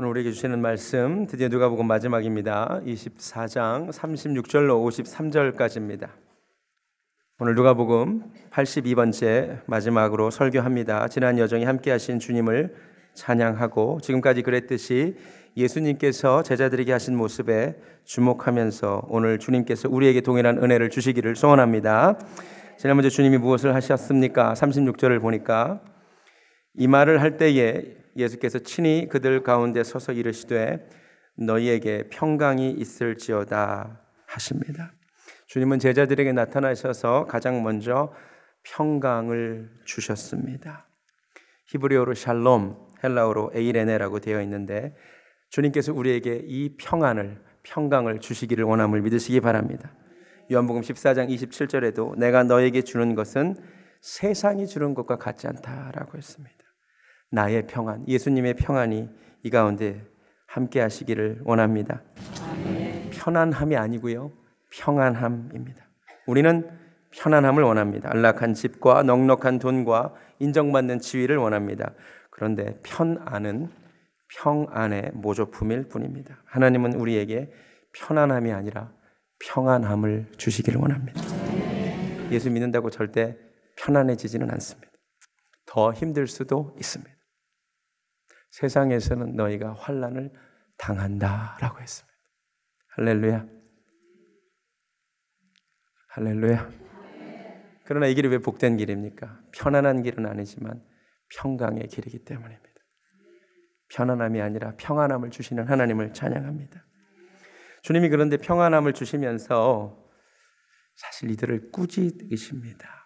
오늘 우리에게 주시는 말씀 드디어 누가복음 마지막입니다. 24장 36절로 53절까지입니다. 오늘 누가복음 82번째 마지막으로 설교합니다. 지난 여정에 함께하신 주님을 찬양하고 지금까지 그랬듯이 예수님께서 제자들에게 하신 모습에 주목하면서 오늘 주님께서 우리에게 동일한 은혜를 주시기를 소원합니다. 지난번에 주님이 무엇을 하셨습니까? 36절을 보니까 이 말을 할 때에 예수께서 친히 그들 가운데 서서 이르시되 너희에게 평강이 있을지어다 하십니다. 주님은 제자들에게 나타나셔서 가장 먼저 평강을 주셨습니다. 히브리어로 샬롬, 헬라어로 에이레네라고 되어 있는데 주님께서 우리에게 이 평강을 주시기를 원함을 믿으시기 바랍니다. 요한복음 14장 27절에도 내가 너에게 주는 것은 세상이 주는 것과 같지 않다라고 했습니다. 나의 평안, 예수님의 평안이 이 가운데 함께 하시기를 원합니다. 편안함이 아니고요, 평안함입니다. 우리는 편안함을 원합니다. 안락한 집과 넉넉한 돈과 인정받는 지위를 원합니다. 그런데 평안의 모조품일 뿐입니다. 하나님은 우리에게 편안함이 아니라 평안함을 주시기를 원합니다. 예수 믿는다고 절대 편안해지지는 않습니다. 더 힘들 수도 있습니다. 세상에서는 너희가 환난을 당한다라고 했습니다. 할렐루야. 할렐루야. 그러나 이 길이 왜 복된 길입니까? 편안한 길은 아니지만 평강의 길이기 때문입니다. 편안함이 아니라 평안함을 주시는 하나님을 찬양합니다. 주님이 그런데 평안함을 주시면서 사실 이들을 꾸짖으십니다.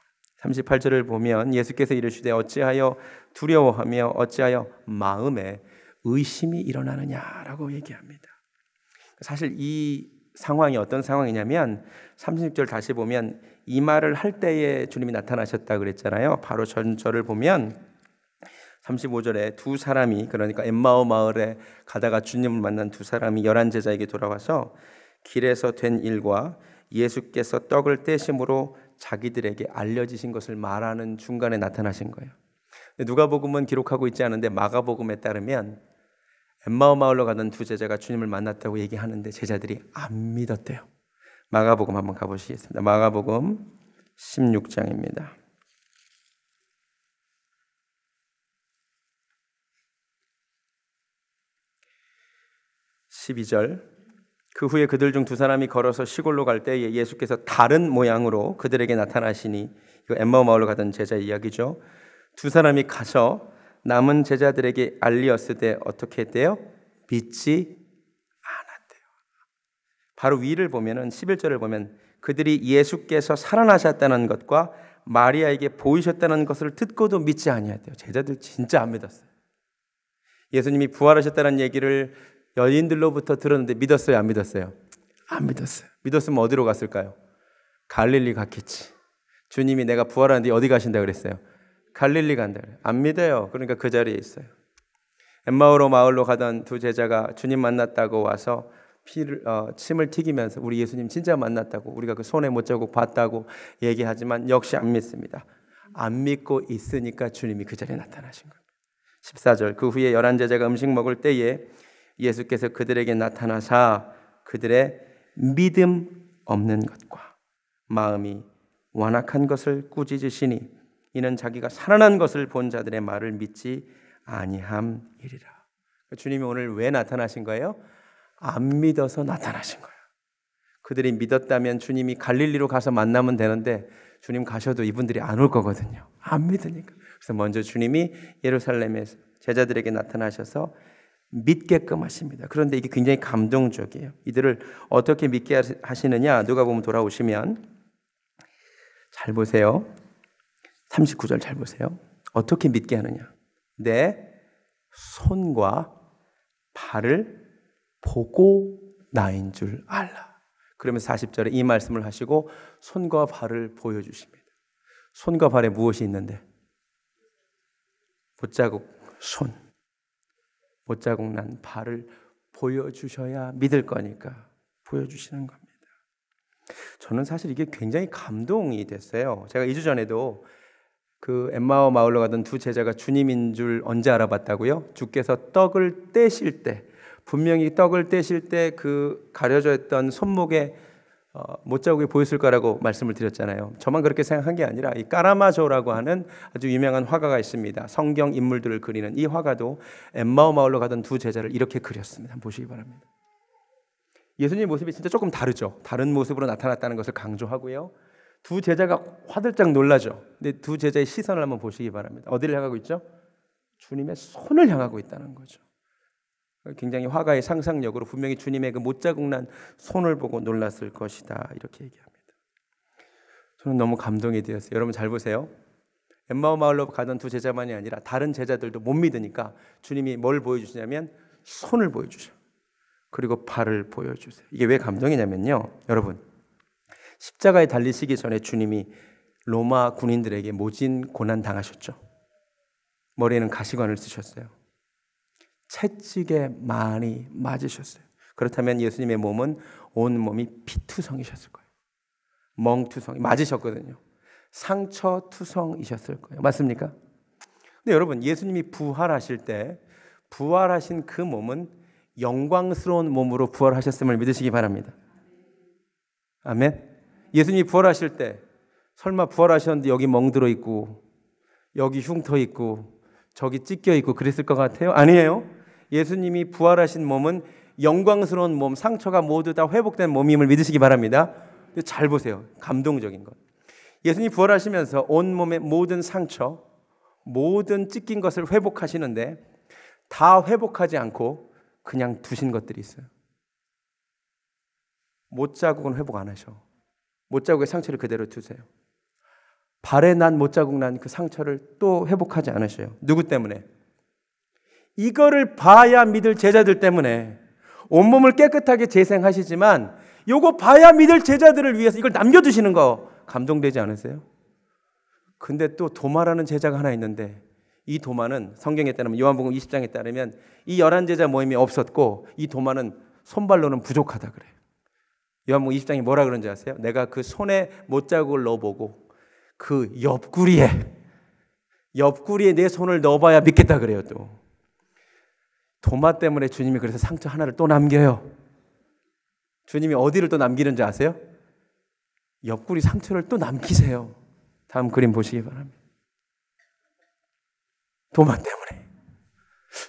38절을 보면 예수께서 이르시되 어찌하여 두려워하며 어찌하여 마음에 의심이 일어나느냐라고 얘기합니다. 사실 이 상황이 어떤 상황이냐면 36절 다시 보면 이 말을 할 때에 주님이 나타나셨다 그랬잖아요. 바로 전절을 보면 35절에 두 사람이, 그러니까 엠마오 마을에 가다가 주님을 만난 두 사람이 11 제자에게 돌아와서 길에서 된 일과 예수께서 떡을 떼심으로 자기들에게 알려지신 것을 말하는 중간에 나타나신 거예요. 누가복음은 기록하고 있지 않은데 마가복음에 따르면 엠마오 마을로 가던 두 제자가 주님을 만났다고 얘기하는데 제자들이 안 믿었대요. 마가복음 한번 가보시겠습니다. 마가복음 16장입니다. 12절 그 후에 그들 중 두 사람이 걸어서 시골로 갈 때에 예수께서 다른 모양으로 그들에게 나타나시니, 이거 엠마오 마을로 가던 제자 이야기죠. 두 사람이 가서 남은 제자들에게 알리었으되 어떻게 했대요? 믿지 않았대요. 바로 위를 보면은 11절을 보면 그들이 예수께서 살아나셨다는 것과 마리아에게 보이셨다는 것을 듣고도 믿지 아니하대요. 제자들 진짜 안 믿었어요. 예수님이 부활하셨다는 얘기를 여인들로부터 들었는데 믿었어요, 안 믿었어요? 안 믿었어요. 믿었으면 어디로 갔을까요? 갈릴리 갔겠지. 주님이 내가 부활하는데 어디 가신다 그랬어요? 갈릴리 간다 그래요. 안 믿어요. 그러니까 그 자리에 있어요. 엠마오 마을로 가던 두 제자가 주님 만났다고 와서 침을 튀기면서 우리 예수님 진짜 만났다고, 우리가 그 손에 못자국 봤다고 얘기하지만 역시 안 믿습니다. 안 믿고 있으니까 주님이 그 자리에 나타나신 겁니다. 14절 그 후에 11 제자가 음식 먹을 때에 예수께서 그들에게 나타나사 그들의 믿음 없는 것과 마음이 완악한 것을 꾸짖으시니 이는 자기가 살아난 것을 본 자들의 말을 믿지 아니함이리라. 주님이 오늘 왜 나타나신 거예요? 안 믿어서 나타나신 거예요. 그들이 믿었다면 주님이 갈릴리로 가서 만나면 되는데 주님 가셔도 이분들이 안 올 거거든요. 안 믿으니까. 그래서 먼저 주님이 예루살렘에서 제자들에게 나타나셔서 믿게끔 하십니다. 그런데 이게 굉장히 감동적이에요. 이들을 어떻게 믿게 하시느냐? 누가복음 돌아오시면 잘 보세요. 39절 잘 보세요. 어떻게 믿게 하느냐? 내 손과 발을 보고 나인 줄 알라. 그러면서 40절에 이 말씀을 하시고 손과 발을 보여주십니다. 손과 발에 무엇이 있는데? 못자국 손. 못자국 난 발을 보여주셔야 믿을 거니까 보여주시는 겁니다. 저는 사실 이게 굉장히 감동이 됐어요. 제가 2주 전에도 그 엠마오 마을로 가던 두 제자가 주님인 줄 언제 알아봤다고요? 주께서 떡을 떼실 때, 분명히 떡을 떼실 때 그 가려져 있던 손목에 못자국이 보였을 거라고 말씀을 드렸잖아요. 저만 그렇게 생각한 게 아니라 이 까라마조라고 하는 아주 유명한 화가가 있습니다. 성경 인물들을 그리는 이 화가도 엠마오 마을로 가던 두 제자를 이렇게 그렸습니다. 한번 보시기 바랍니다. 예수님의 모습이 진짜 조금 다르죠. 다른 모습으로 나타났다는 것을 강조하고요. 두 제자가 화들짝 놀라죠. 근데 두 제자의 시선을 한번 보시기 바랍니다. 어디를 향하고 있죠? 주님의 손을 향하고 있다는 거죠. 굉장히 화가의 상상력으로 분명히 주님의 그 못자국 난 손을 보고 놀랐을 것이다, 이렇게 얘기합니다. 저는 너무 감동이 되었어요. 여러분 잘 보세요. 엠마오 마을로 가던 두 제자만이 아니라 다른 제자들도 못 믿으니까 주님이 뭘 보여주시냐면 손을 보여주셔. 그리고 발을 보여주세요. 이게 왜 감동이냐면요, 여러분, 십자가에 달리시기 전에 주님이 로마 군인들에게 모진 고난 당하셨죠. 머리에는 가시관을 쓰셨어요. 채찍에 많이 맞으셨어요. 그렇다면 예수님의 몸은 온 몸이 피투성이셨을 거예요. 멍투성, 맞으셨거든요. 상처투성이셨을 거예요. 맞습니까? 근데 여러분, 예수님이 부활하실 때 부활하신 그 몸은 영광스러운 몸으로 부활하셨음을 믿으시기 바랍니다. 아멘. 예수님이 부활하실 때 설마 부활하셨는데 여기 멍들어 있고 여기 흉터 있고 저기 찢겨 있고 그랬을 것 같아요? 아니에요. 예수님이 부활하신 몸은 영광스러운 몸, 상처가 모두 다 회복된 몸임을 믿으시기 바랍니다. 잘 보세요. 감동적인 것. 예수님이 부활하시면서 온몸의 모든 상처, 모든 찢긴 것을 회복하시는데 다 회복하지 않고 그냥 두신 것들이 있어요. 못자국은 회복 안 하셔. 못자국의 상처를 그대로 두세요. 발에 난 못자국 난 그 상처를 또 회복하지 않으셔요. 누구 때문에? 이거를 봐야 믿을 제자들 때문에. 온몸을 깨끗하게 재생하시지만 요거 봐야 믿을 제자들을 위해서 이걸 남겨두시는 거 감동되지 않으세요? 근데 또 도마라는 제자가 하나 있는데 이 도마는 성경에 따르면 요한복음 20장에 따르면 이 11제자 모임이 없었고 이 도마는 손발로는 부족하다 그래요. 요한복음 20장이 뭐라 그런지 아세요? 내가 그 손에 못자국을 넣어보고 그 옆구리에 내 손을 넣어봐야 믿겠다 그래요. 또 도마 때문에 주님이 그래서 상처 하나를 또 남겨요. 주님이 어디를 또 남기는지 아세요? 옆구리 상처를 또 남기세요. 다음 그림 보시기 바랍니다. 도마 때문에.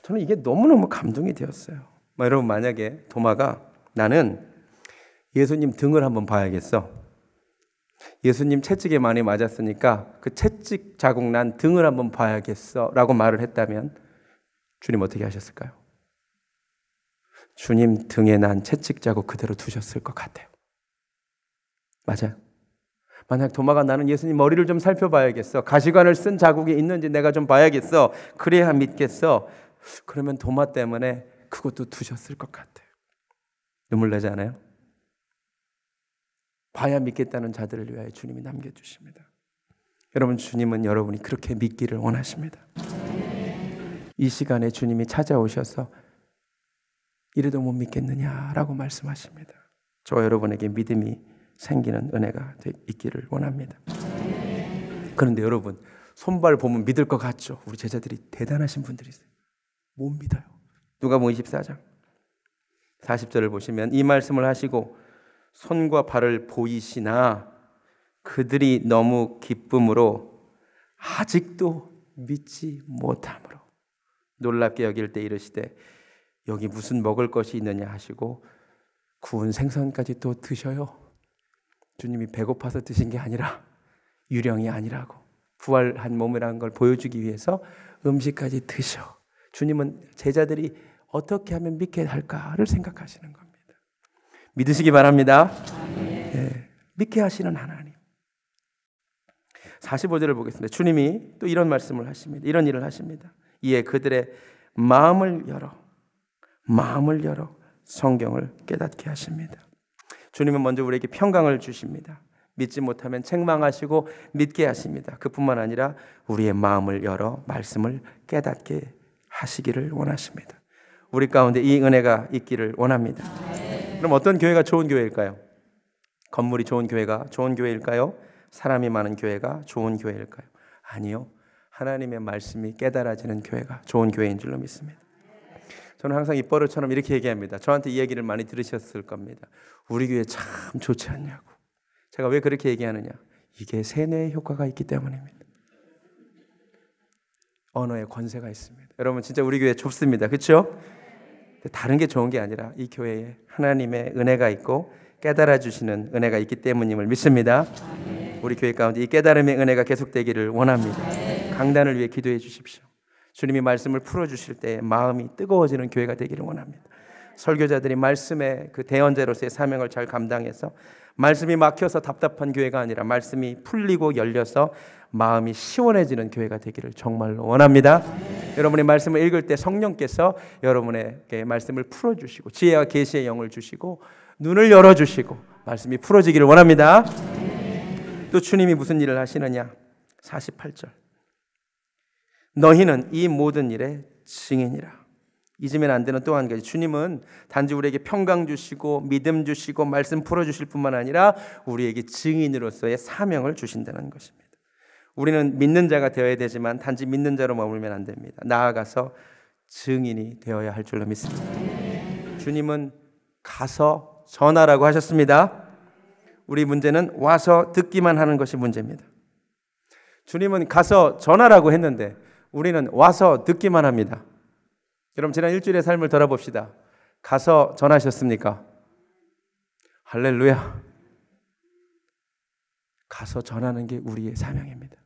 저는 이게 너무너무 감동이 되었어요. 여러분, 만약에 도마가 나는 예수님 등을 한번 봐야겠어. 예수님 채찍에 많이 맞았으니까 그 채찍 자국 난 등을 한번 봐야겠어 라고 말을 했다면 주님 어떻게 하셨을까요? 주님 등에 난 채찍 자국 그대로 두셨을 것 같아요. 맞아요. 만약 도마가 나는 예수님 머리를 좀 살펴봐야겠어. 가시관을 쓴 자국이 있는지 내가 좀 봐야겠어. 그래야 믿겠어. 그러면 도마 때문에 그것도 두셨을 것 같아요. 눈물 나지 않아요? 봐야 믿겠다는 자들을 위하여 주님이 남겨주십니다. 여러분, 주님은 여러분이 그렇게 믿기를 원하십니다. 이 시간에 주님이 찾아오셔서 이래도 못 믿겠느냐라고 말씀하십니다. 저와 여러분에게 믿음이 생기는 은혜가 있기를 원합니다. 그런데 여러분, 손발 보면 믿을 것 같죠? 우리 제자들이 대단하신 분들이 있어요. 못 믿어요. 누가복음 24장 40절을 보시면 이 말씀을 하시고 손과 발을 보이시나 그들이 너무 기쁨으로 아직도 믿지 못함으로 놀랍게 여길 때 이르시되 여기 무슨 먹을 것이 있느냐 하시고 구운 생선까지 또 드셔요. 주님이 배고파서 드신 게 아니라 유령이 아니라고 부활한 몸이라는 걸 보여주기 위해서 음식까지 드셔. 주님은 제자들이 어떻게 하면 믿게 할까를 생각하시는 겁니다. 믿으시기 바랍니다. 네, 믿게 하시는 하나님. 45절을 보겠습니다. 주님이 또 이런 말씀을 하십니다. 이런 일을 하십니다. 이에 그들의 마음을 열어 성경을 깨닫게 하십니다. 주님은 먼저 우리에게 평강을 주십니다. 믿지 못하면 책망하시고 믿게 하십니다. 그뿐만 아니라 우리의 마음을 열어 말씀을 깨닫게 하시기를 원하십니다. 우리 가운데 이 은혜가 있기를 원합니다. 그럼 어떤 교회가 좋은 교회일까요? 건물이 좋은 교회가 좋은 교회일까요? 사람이 많은 교회가 좋은 교회일까요? 아니요. 하나님의 말씀이 깨달아지는 교회가 좋은 교회인 줄로 믿습니다. 저는 항상 입버릇처럼 이렇게 얘기합니다. 저한테 이 얘기를 많이 들으셨을 겁니다. 우리 교회 참 좋지 않냐고. 제가 왜 그렇게 얘기하느냐? 이게 세뇌의 효과가 있기 때문입니다. 언어에 권세가 있습니다. 여러분 진짜 우리 교회 좁습니다. 그렇죠? 다른 게 좋은 게 아니라 이 교회에 하나님의 은혜가 있고 깨달아 주시는 은혜가 있기 때문임을 믿습니다. 우리 교회 가운데 이 깨달음의 은혜가 계속되기를 원합니다. 강단을 위해 기도해 주십시오. 주님이 말씀을 풀어주실 때 마음이 뜨거워지는 교회가 되기를 원합니다. 설교자들이 말씀의 그 대언자로서의 사명을 잘 감당해서 말씀이 막혀서 답답한 교회가 아니라 말씀이 풀리고 열려서 마음이 시원해지는 교회가 되기를 정말로 원합니다. 여러분이 말씀을 읽을 때 성령께서 여러분에게 말씀을 풀어주시고 지혜와 계시의 영을 주시고 눈을 열어주시고 말씀이 풀어지기를 원합니다. 또 주님이 무슨 일을 하시느냐? 48절. 너희는 이 모든 일의 증인이라. 잊으면 안 되는 또 한 가지, 주님은 단지 우리에게 평강 주시고 믿음 주시고 말씀 풀어주실 뿐만 아니라 우리에게 증인으로서의 사명을 주신다는 것입니다. 우리는 믿는 자가 되어야 되지만 단지 믿는 자로 머물면 안 됩니다. 나아가서 증인이 되어야 할 줄로 믿습니다. 주님은 가서 전하라고 하셨습니다. 우리 문제는 와서 듣기만 하는 것이 문제입니다. 주님은 가서 전하라고 했는데 우리는 와서 듣기만 합니다. 여러분 지난 일주일의 삶을 돌아봅시다. 가서 전하셨습니까? 할렐루야. 가서 전하는 게 우리의 사명입니다.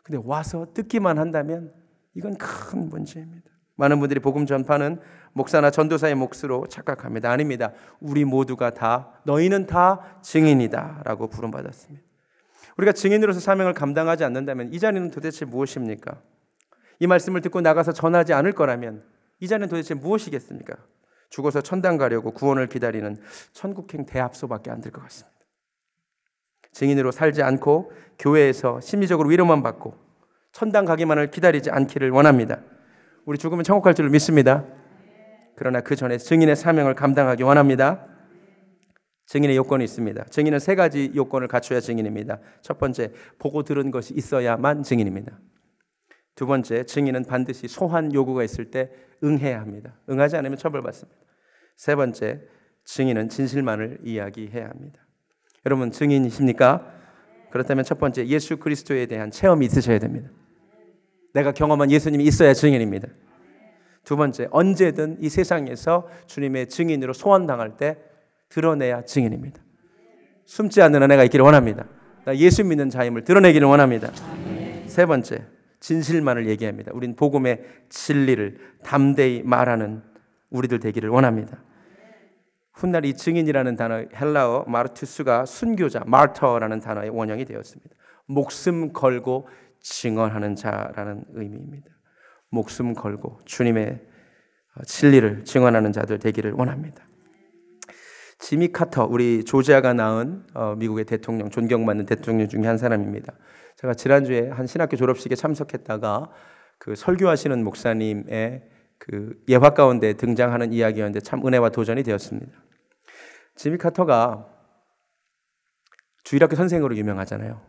근데 와서 듣기만 한다면 이건 큰 문제입니다. 많은 분들이 복음 전파는 목사나 전도사의 몫으로 착각합니다. 아닙니다. 우리 모두가 다, 너희는 다 증인이다 라고 부름받았습니다. 우리가 증인으로서 사명을 감당하지 않는다면 이 자리는 도대체 무엇입니까? 이 말씀을 듣고 나가서 전하지 않을 거라면 이 자리는 도대체 무엇이겠습니까? 죽어서 천당 가려고 구원을 기다리는 천국행 대합소밖에 안 될 것 같습니다. 증인으로 살지 않고 교회에서 심리적으로 위로만 받고 천당 가기만을 기다리지 않기를 원합니다. 우리 죽으면 천국 갈 줄 믿습니다. 그러나 그 전에 증인의 사명을 감당하기 원합니다. 증인의 요건이 있습니다. 증인은 세 가지 요건을 갖춰야 증인입니다. 첫 번째, 보고 들은 것이 있어야만 증인입니다. 두 번째, 증인은 반드시 소환 요구가 있을 때 응해야 합니다. 응하지 않으면 처벌받습니다. 세 번째, 증인은 진실만을 이야기해야 합니다. 여러분 증인이십니까? 그렇다면 첫 번째, 예수 그리스도에 대한 체험이 있으셔야 됩니다. 내가 경험한 예수님이 있어야 증인입니다. 두 번째, 언제든 이 세상에서 주님의 증인으로 소환당할 때 드러내야 증인입니다. 숨지 않는 은혜가 있기를 원합니다. 나 예수 믿는 자임을 드러내기를 원합니다. 세 번째, 진실만을 얘기합니다. 우린 복음의 진리를 담대히 말하는 우리들 되기를 원합니다. 훗날 이 증인이라는 단어, 헬라어 마르투스가 순교자, 마르터라는 단어의 원형이 되었습니다. 목숨 걸고 증언하는 자라는 의미입니다. 목숨 걸고 주님의 진리를 증언하는 자들 되기를 원합니다. 지미 카터, 우리 조지아가 낳은 미국의 대통령, 존경받는 대통령 중에 한 사람입니다. 제가 지난주에 한 신학교 졸업식에 참석했다가 그 설교하시는 목사님의 그 예화 가운데 등장하는 이야기였는데 참 은혜와 도전이 되었습니다. 지미 카터가 주일학교 선생으로 유명하잖아요.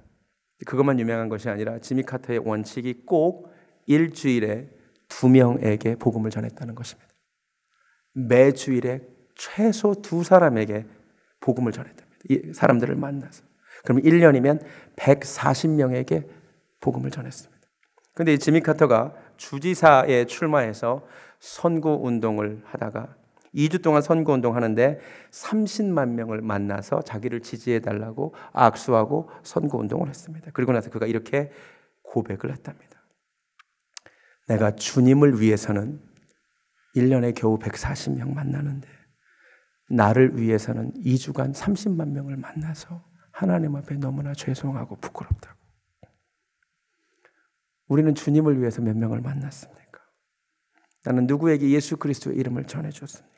그것만 유명한 것이 아니라 지미 카터의 원칙이 꼭 일주일에 2명에게 복음을 전했다는 것입니다. 매 주일에 최소 2사람에게 복음을 전했답니다. 이 사람들을 만나서. 그럼 1년이면 140명에게 복음을 전했습니다. 그런데 이 지미 카터가 주지사에 출마해서 선거운동을 하다가 2주 동안 선거운동 하는데 30만 명을 만나서 자기를 지지해달라고 악수하고 선거운동을 했습니다. 그리고 나서 그가 이렇게 고백을 했답니다. 내가 주님을 위해서는 1년에 겨우 140명 만나는데 나를 위해서는 2주간 30만 명을 만나서 하나님 앞에 너무나 죄송하고 부끄럽다고. 우리는 주님을 위해서 몇 명을 만났습니까? 나는 누구에게 예수 그리스도의 이름을 전해줬습니까?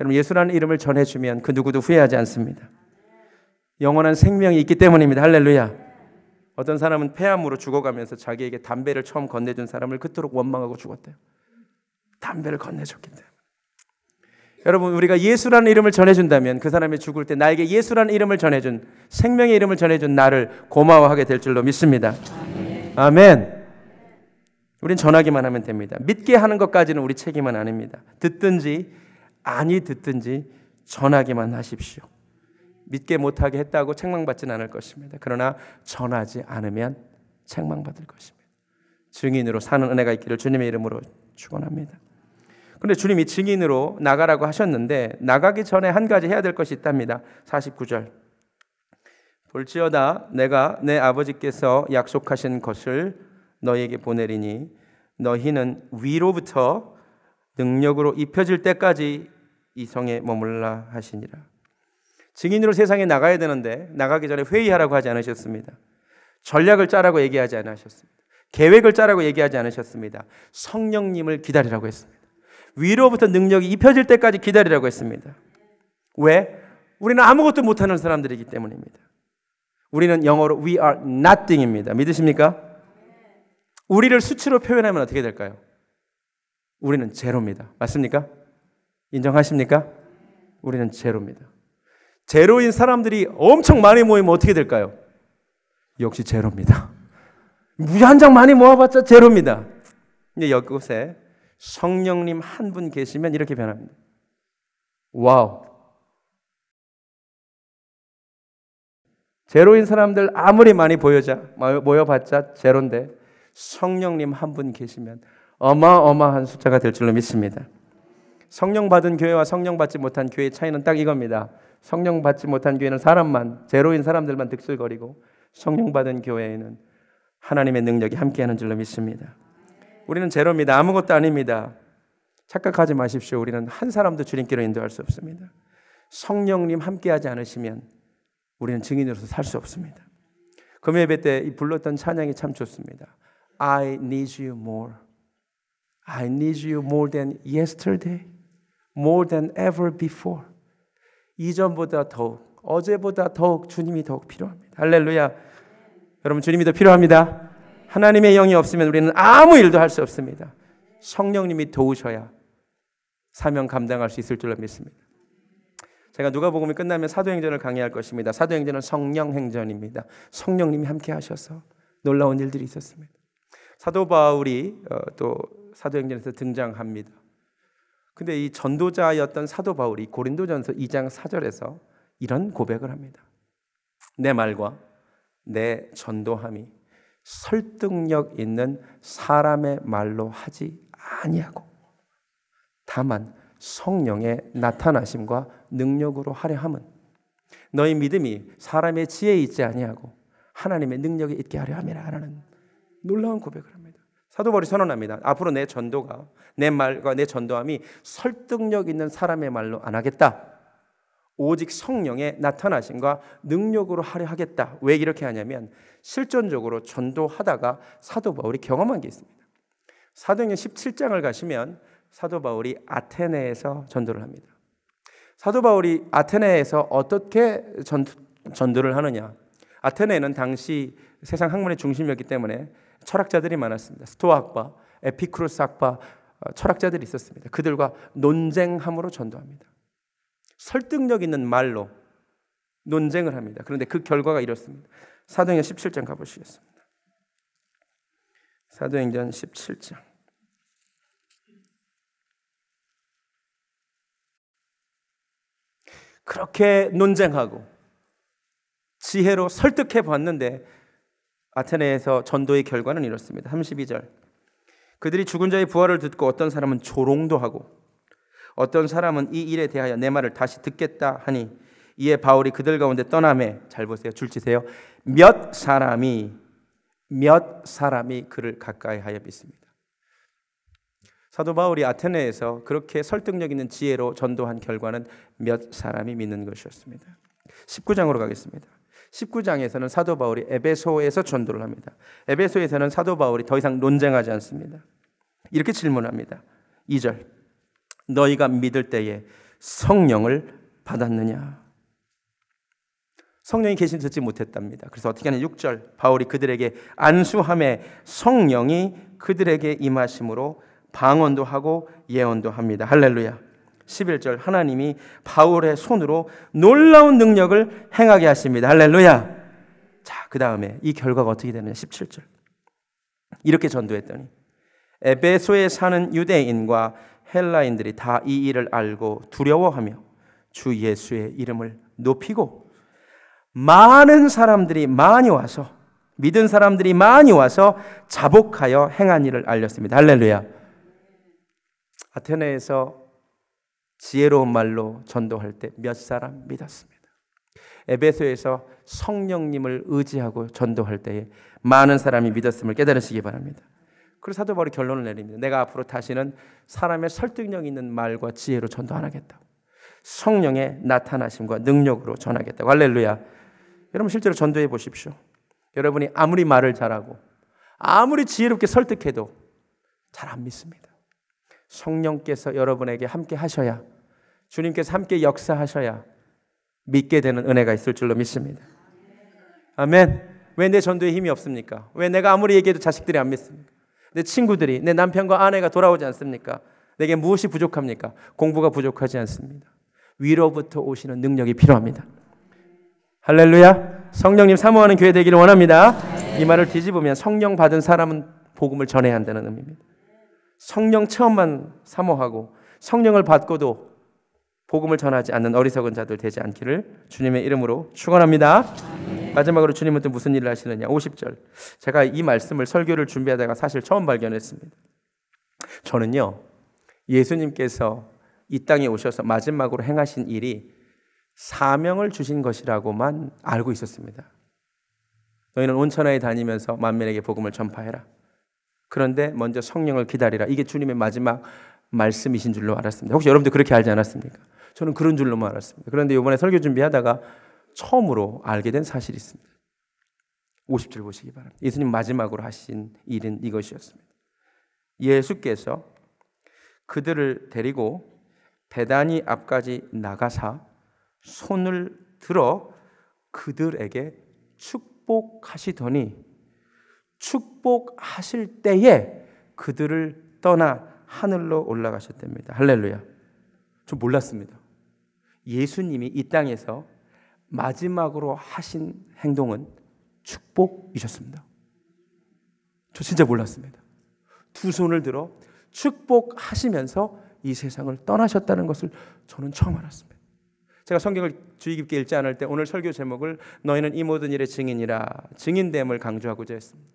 여러분, 예수라는 이름을 전해주면 그 누구도 후회하지 않습니다. 영원한 생명이 있기 때문입니다. 할렐루야. 어떤 사람은 폐암으로 죽어가면서 자기에게 담배를 처음 건네준 사람을 그토록 원망하고 죽었대요. 담배를 건네줬기 때문에. 여러분, 우리가 예수라는 이름을 전해준다면 그 사람이 죽을 때 나에게 예수라는 이름을 전해준, 생명의 이름을 전해준 나를 고마워하게 될 줄로 믿습니다. 아멘. 우린 전하기만 하면 됩니다. 믿게 하는 것까지는 우리 책임은 아닙니다. 듣든지 아니 듣든지 전하기만 하십시오. 믿게 못하게 했다고 책망받지는 않을 것입니다. 그러나 전하지 않으면 책망받을 것입니다. 증인으로 사는 은혜가 있기를 주님의 이름으로 축원합니다. 그런데 주님이 증인으로 나가라고 하셨는데 나가기 전에 한 가지 해야 될 것이 있답니다. 49절. 볼지어다 내가 내 아버지께서 약속하신 것을 너희에게 보내리니 너희는 위로부터 능력으로 입혀질 때까지 이 성에 머물라 하시니라. 증인으로 세상에 나가야 되는데 나가기 전에 회의하라고 하지 않으셨습니다. 전략을 짜라고 얘기하지 않으셨습니다. 계획을 짜라고 얘기하지 않으셨습니다. 성령님을 기다리라고 했습니다. 위로부터 능력이 입혀질 때까지 기다리라고 했습니다. 왜? 우리는 아무것도 못하는 사람들이기 때문입니다. 우리는 영어로 we are nothing입니다. 믿으십니까? 우리를 수치로 표현하면 어떻게 될까요? 우리는 제로입니다. 맞습니까? 인정하십니까? 우리는 제로입니다. 제로인 사람들이 엄청 많이 모이면 어떻게 될까요? 역시 제로입니다. 무한정 많이 모아봤자 제로입니다. 근데 여기에 성령님 한 분 계시면 이렇게 변합니다. 와우. 제로인 사람들 아무리 많이 모여봤자 제로인데 성령님 한 분 계시면 어마어마한 숫자가 될 줄로 믿습니다. 성령 받은 교회와 성령 받지 못한 교회의 차이는 딱 이겁니다. 성령 받지 못한 교회는 사람만, 제로인 사람들만 득실거리고 성령 받은 교회에는 하나님의 능력이 함께하는 줄로 믿습니다. 우리는 제로입니다. 아무것도 아닙니다. 착각하지 마십시오. 우리는 한 사람도 주님께로 인도할 수 없습니다. 성령님 함께하지 않으시면 우리는 증인으로서 살 수 없습니다. 금요 예배 때 불렀던 찬양이 참 좋습니다. I need you more. I need you more than yesterday. More than ever before. 이전보다 더욱, 어제보다 더욱 주님이 더욱 필요합니다. 할렐루야. 여러분 주님이 더 필요합니다. 하나님의 영이 없으면 우리는 아무 일도 할 수 없습니다. 성령님이 도우셔야 사명 감당할 수 있을 줄로 믿습니다. 제가 누가복음이 끝나면 사도행전을 강의할 것입니다. 사도행전은 성령행전입니다. 성령님이 함께 하셔서 놀라운 일들이 있었습니다. 사도 바울이 또 사도행전에서 등장합니다. 근데 이 전도자였던 사도 바울이 고린도전서 2장 4절에서 이런 고백을 합니다. 내 말과 내 전도함이 설득력 있는 사람의 말로 하지 아니하고 다만 성령의 나타나심과 능력으로 하려 함은 너희 믿음이 사람의 지혜에 있지 아니하고 하나님의 능력에 있게 하려 함이라 라는 놀라운 고백을 합니다. 사도 바울이 선언합니다. 앞으로 내 전도가 내 말과 내 전도함이 설득력 있는 사람의 말로 안 하겠다. 오직 성령의 나타나심과 능력으로 하려 하겠다. 왜 이렇게 하냐면 실존적으로 전도하다가 사도 바울이 경험한 게 있습니다. 사도행전 17장을 가시면 사도 바울이 아테네에서 전도를 합니다. 사도 바울이 아테네에서 어떻게 전도를 하느냐. 아테네는 당시 세상 학문의 중심이었기 때문에 철학자들이 많았습니다. 스토아학파, 에피쿠로스 학파 철학자들이 있었습니다. 그들과 논쟁함으로 전도합니다. 설득력 있는 말로 논쟁을 합니다. 그런데 그 결과가 이렇습니다. 사도행전 17장 가보시겠습니다. 사도행전 17장. 그렇게 논쟁하고 지혜로 설득해 봤는데 아테네에서 전도의 결과는 이렇습니다. 32절. 그들이 죽은 자의 부활을 듣고 어떤 사람은 조롱도 하고 어떤 사람은 이 일에 대하여 내 말을 다시 듣겠다 하니 이에 바울이 그들 가운데 떠나매 잘 보세요. 줄치세요. 몇 사람이 그를 가까이 하여 믿습니다. 사도 바울이 아테네에서 그렇게 설득력 있는 지혜로 전도한 결과는 몇 사람이 믿는 것이었습니다. 19장으로 가겠습니다. 19장에서는 사도 바울이 에베소에서 전도를 합니다. 에베소에서는 사도 바울이 더 이상 논쟁하지 않습니다. 이렇게 질문합니다. 2절. 너희가 믿을 때에 성령을 받았느냐? 성령이 계신 듣지 못했답니다. 그래서 어떻게 하냐? 6절. 바울이 그들에게 안수함에 성령이 그들에게 임하심으로 방언도 하고 예언도 합니다. 할렐루야. 11절. 하나님이 바울의 손으로 놀라운 능력을 행하게 하십니다. 할렐루야. 자, 그 다음에 이 결과가 어떻게 되느냐? 17절. 이렇게 전도했더니 에베소에 사는 유대인과 헬라인들이 다 이 일을 알고 두려워하며 주 예수의 이름을 높이고 많은 사람들이 많이 와서 믿은 사람들이 많이 와서 자복하여 행한 일을 알렸습니다. 할렐루야. 아테네에서 지혜로운 말로 전도할 때 몇 사람 믿었습니다. 에베소에서 성령님을 의지하고 전도할 때에 많은 사람이 믿었음을 깨달으시기 바랍니다. 그래서 사도 바울이 결론을 내립니다. 내가 앞으로 다시는 사람의 설득력 있는 말과 지혜로 전도 안 하겠다고. 성령의 나타나심과 능력으로 전하겠다고. 할렐루야. 여러분 실제로 전도해 보십시오. 여러분이 아무리 말을 잘하고 아무리 지혜롭게 설득해도 잘 안 믿습니다. 성령께서 여러분에게 함께 하셔야, 주님께서 함께 역사하셔야 믿게 되는 은혜가 있을 줄로 믿습니다. 아멘. 왜 내 전도에 힘이 없습니까? 왜 내가 아무리 얘기해도 자식들이 안 믿습니까? 내 친구들이, 내 남편과 아내가 돌아오지 않습니까? 내게 무엇이 부족합니까? 공부가 부족하지 않습니다. 위로부터 오시는 능력이 필요합니다. 할렐루야. 성령님 사모하는 교회 되기를 원합니다. 이 말을 뒤집으면 성령 받은 사람은 복음을 전해야 한다는 의미입니다. 성령 체험만 사모하고 성령을 받고도 복음을 전하지 않는 어리석은 자들 되지 않기를 주님의 이름으로 축원합니다. 마지막으로 주님은 또 무슨 일을 하시느냐. 50절. 제가 이 말씀을 설교를 준비하다가 사실 처음 발견했습니다. 저는요, 예수님께서 이 땅에 오셔서 마지막으로 행하신 일이 사명을 주신 것이라고만 알고 있었습니다. 너희는 온 천하에 다니면서 만민에게 복음을 전파해라. 그런데 먼저 성령을 기다리라. 이게 주님의 마지막 말씀이신 줄로 알았습니다. 혹시 여러분도 그렇게 알지 않았습니까? 저는 그런 줄로만 알았습니다. 그런데 이번에 설교 준비하다가 처음으로 알게 된 사실이 있습니다. 50절 보시기 바랍니다. 예수님 마지막으로 하신 일은 이것이었습니다. 예수께서 그들을 데리고 베다니 앞까지 나가사 손을 들어 그들에게 축복하시더니 축복하실 때에 그들을 떠나 하늘로 올라가셨답니다. 할렐루야. 저 몰랐습니다. 예수님이 이 땅에서 마지막으로 하신 행동은 축복이셨습니다. 저 진짜 몰랐습니다. 두 손을 들어 축복하시면서 이 세상을 떠나셨다는 것을 저는 처음 알았습니다. 제가 성경을 주의 깊게 읽지 않을 때 오늘 설교 제목을 너희는 이 모든 일의 증인이라, 증인됨을 강조하고자 했습니다.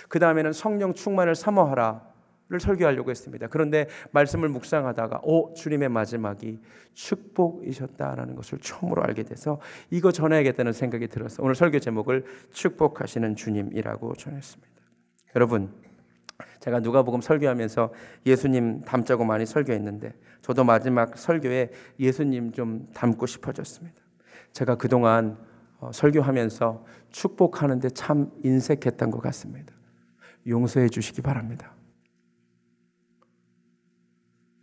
그 다음에는 성령 충만을 사모하라를 설교하려고 했습니다. 그런데 말씀을 묵상하다가 주님의 마지막이 축복이셨다라는 것을 처음으로 알게 돼서 이거 전해야겠다는 생각이 들어서 오늘 설교 제목을 축복하시는 주님이라고 전했습니다. 여러분, 제가 누가복음 설교하면서 예수님 닮자고 많이 설교했는데 저도 마지막 설교에 예수님 좀 닮고 싶어졌습니다. 제가 그동안 설교하면서 축복하는데 참 인색했던 것 같습니다. 용서해 주시기 바랍니다.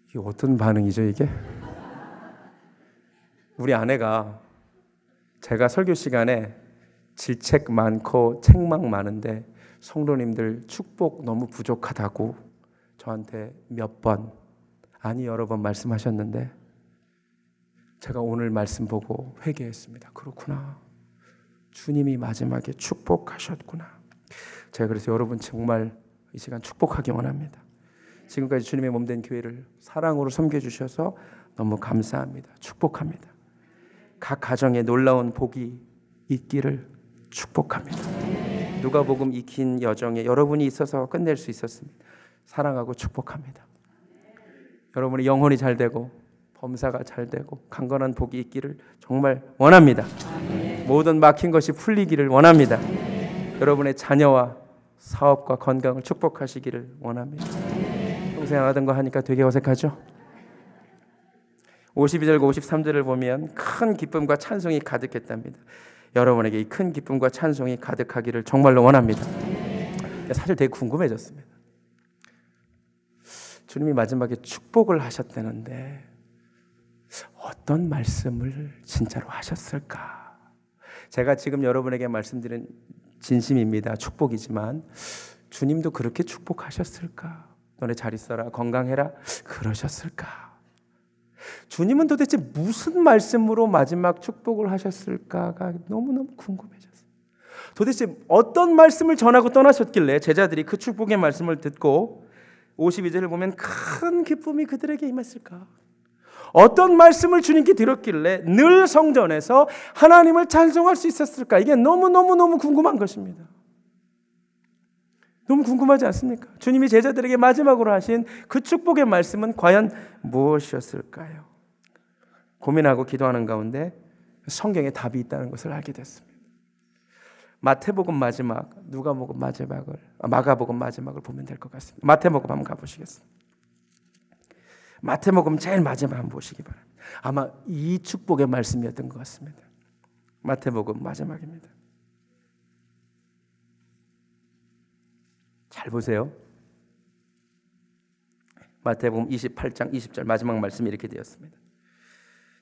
이게 어떤 반응이죠 이게? 우리 아내가 제가 설교 시간에 질책 많고 책망 많은데 성도님들 축복 너무 부족하다고 저한테 몇 번, 아니 여러 번 말씀하셨는데 제가 오늘 말씀 보고 회개했습니다. 그렇구나. 주님이 마지막에 축복하셨구나. 제가 그래서 여러분 정말 이 시간 축복하기 원합니다. 지금까지 주님의 몸된 교회를 사랑으로 섬겨주셔서 너무 감사합니다. 축복합니다. 각 가정에 놀라운 복이 있기를 축복합니다. 누가복음 이 긴 여정에 여러분이 있어서 끝낼 수 있었습니다. 사랑하고 축복합니다. 여러분이 영혼이 잘 되고 범사가 잘 되고 강건한 복이 있기를 정말 원합니다. 모든 막힌 것이 풀리기를 원합니다. 여러분의 자녀와 사업과 건강을 축복하시기를 원합니다. 평생 안 하던 거 하니까 되게 어색하죠? 52절과 53절을 보면 큰 기쁨과 찬송이 가득했답니다. 여러분에게 이 큰 기쁨과 찬송이 가득하기를 정말로 원합니다. 사실 되게 궁금해졌습니다. 주님이 마지막에 축복을 하셨다는데 어떤 말씀을 진짜로 하셨을까? 제가 지금 여러분에게 말씀드린 진심입니다. 축복이지만 주님도 그렇게 축복하셨을까? 너네 잘 있어라, 건강해라, 그러셨을까? 주님은 도대체 무슨 말씀으로 마지막 축복을 하셨을까가 너무너무 궁금해졌어요. 도대체 어떤 말씀을 전하고 떠나셨길래 제자들이 그 축복의 말씀을 듣고 52절을 보면 큰 기쁨이 그들에게 임했을까? 어떤 말씀을 주님께 들었길래 늘 성전에서 하나님을 찬송할 수 있었을까? 이게 너무너무 궁금한 것입니다. 너무 궁금하지 않습니까? 주님이 제자들에게 마지막으로 하신 그 축복의 말씀은 과연 무엇이었을까요? 고민하고 기도하는 가운데 성경에 답이 있다는 것을 알게 됐습니다. 마태복음 마지막, 누가복음 마지막을, 마가복음 마지막을 보면 될 것 같습니다. 마태복음 한번 가보시겠습니다. 마태복음 제일 마지막 한번 보시기 바랍니다. 아마 이 축복의 말씀이었던 것 같습니다. 마태복음 마지막입니다. 잘 보세요. 마태복음 28장 20절 마지막 말씀이 이렇게 되었습니다.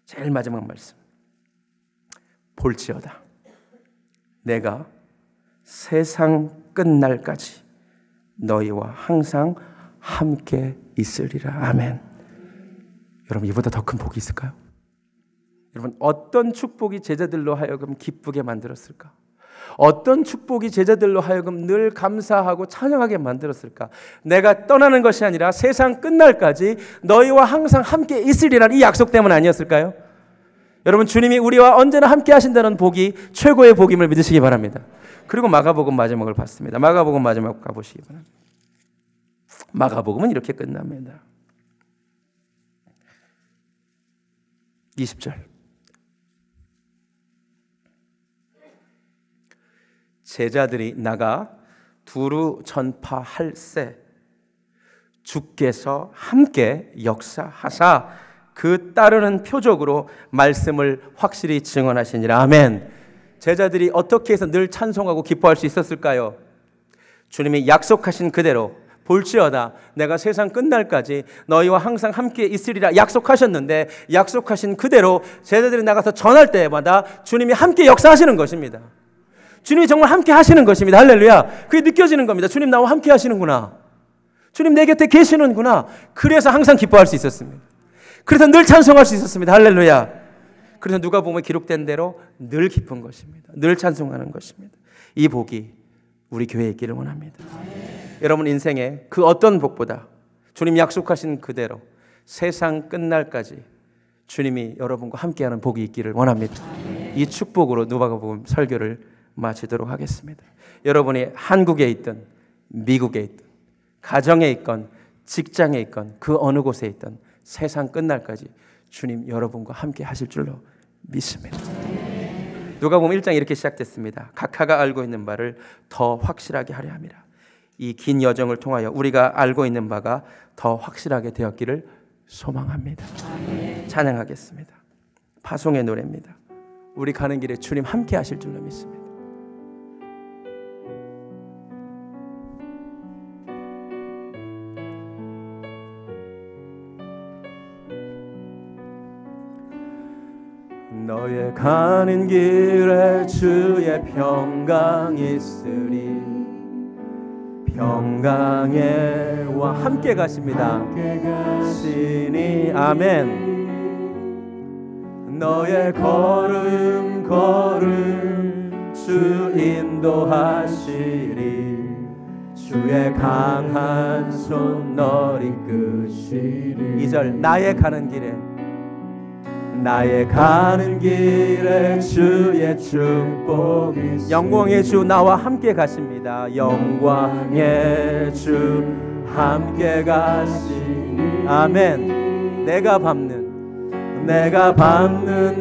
제일 마지막 말씀. 볼지어다 내가 세상 끝날까지 너희와 항상 함께 있으리라. 아멘. 여러분, 이보다 더 큰 복이 있을까요? 여러분, 어떤 축복이 제자들로 하여금 기쁘게 만들었을까? 어떤 축복이 제자들로 하여금 늘 감사하고 찬양하게 만들었을까? 내가 떠나는 것이 아니라 세상 끝날까지 너희와 항상 함께 있으리라는 이 약속 때문 아니었을까요? 여러분, 주님이 우리와 언제나 함께 하신다는 복이 최고의 복임을 믿으시기 바랍니다. 그리고 마가복음 마지막을 봤습니다. 마가복음 마지막 가보시기 바랍니다. 마가복음은 이렇게 끝납니다. 20절. 제자들이 나가 두루 전파할세 주께서 함께 역사하사 그 따르는 표적으로 말씀을 확실히 증언하시니라. 아멘. 제자들이 어떻게 해서 늘 찬송하고 기뻐할 수 있었을까요? 주님이 약속하신 그대로 볼지어다 내가 세상 끝날까지 너희와 항상 함께 있으리라 약속하셨는데 약속하신 그대로 제자들이 나가서 전할 때마다 주님이 함께 역사하시는 것입니다. 주님이 정말 함께 하시는 것입니다. 할렐루야. 그게 느껴지는 겁니다. 주님 나와 함께 하시는구나. 주님 내 곁에 계시는구나. 그래서 항상 기뻐할 수 있었습니다. 그래서 늘 찬송할 수 있었습니다. 할렐루야. 그래서 누가복음에 기록된 대로 늘 기쁜 것입니다. 늘 찬송하는 것입니다. 이 복이 우리 교회에 있기를 원합니다. 여러분 인생에 그 어떤 복보다 주님 약속하신 그대로 세상 끝날까지 주님이 여러분과 함께하는 복이 있기를 원합니다. 이 축복으로 누가복음 설교를 마치도록 하겠습니다. 여러분이 한국에 있든 미국에 있든 가정에 있건 직장에 있건 그 어느 곳에 있든 세상 끝날까지 주님 여러분과 함께 하실 줄로 믿습니다. 누가복음 1장 이렇게 시작됐습니다. 각하가 알고 있는 바를 더 확실하게 하려 함이라. 이 긴 여정을 통하여 우리가 알고 있는 바가 더 확실하게 되었기를 소망합니다. 찬양하겠습니다. 파송의 노래입니다. 우리 가는 길에 주님 함께 하실 줄로 믿습니다. 너의 가는 길에 주의 평강 있으리. 평강에와 함께 가십니다. 함께 가시니 아멘. 너의 걸음 주 인도하시리. 주의 강한 손 널 이끄시리. 2절 나의 가는 길에 주의 축복이 영광의 주 나와 함께 가십니다. 영광의 주 함께 가시니 아멘. 내가 밟는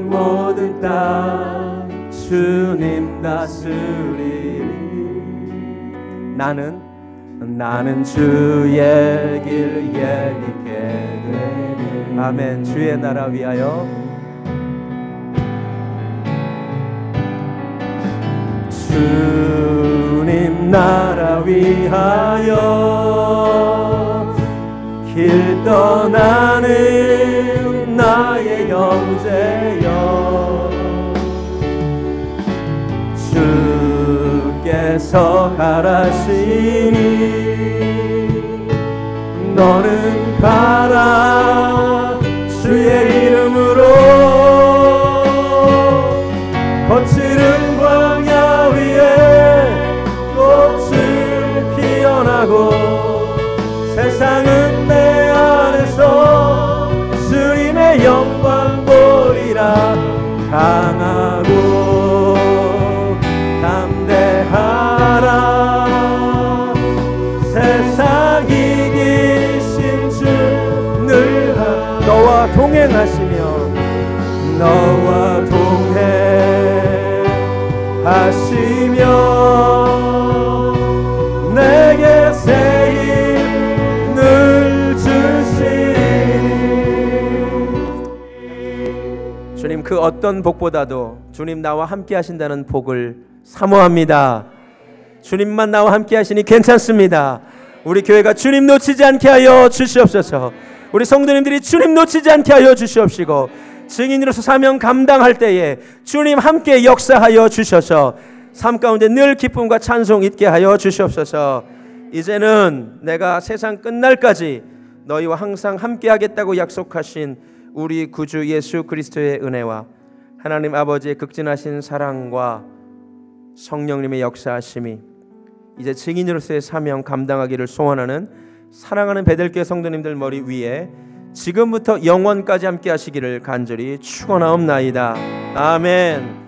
모든 땅 주님 다스리리. 나는 주의 길 예리게 되리. 아멘. 주의 나라 위하여 주님 나라 위하여 길 떠나는 나의 형제여 주께서 가라시니 너는 가라 주의 이름으로 거칠은 광야 위에 하시며 너와 동해 하시며 내게 새 힘을 주시니 주님, 그 어떤 복보다도 주님 나와 함께 하신다는 복을 사모합니다. 주님만 나와 함께 하시니 괜찮습니다. 우리 교회가 주님 놓치지 않게 하여 주시옵소서. 우리 성도님들이 주님 놓치지 않게 하여 주시옵시고 증인으로서 사명 감당할 때에 주님 함께 역사하여 주셔서 삶 가운데 늘 기쁨과 찬송 있게 하여 주시옵소서. 이제는 내가 세상 끝날까지 너희와 항상 함께 하겠다고 약속하신 우리 구주 예수 그리스도의 은혜와 하나님 아버지의 극진하신 사랑과 성령님의 역사하심이 이제 증인으로서의 사명 감당하기를 소원하는 사랑하는 베델교회 성도님들 머리 위에 지금부터 영원까지 함께 하시기를 간절히 축원하옵나이다. 아멘.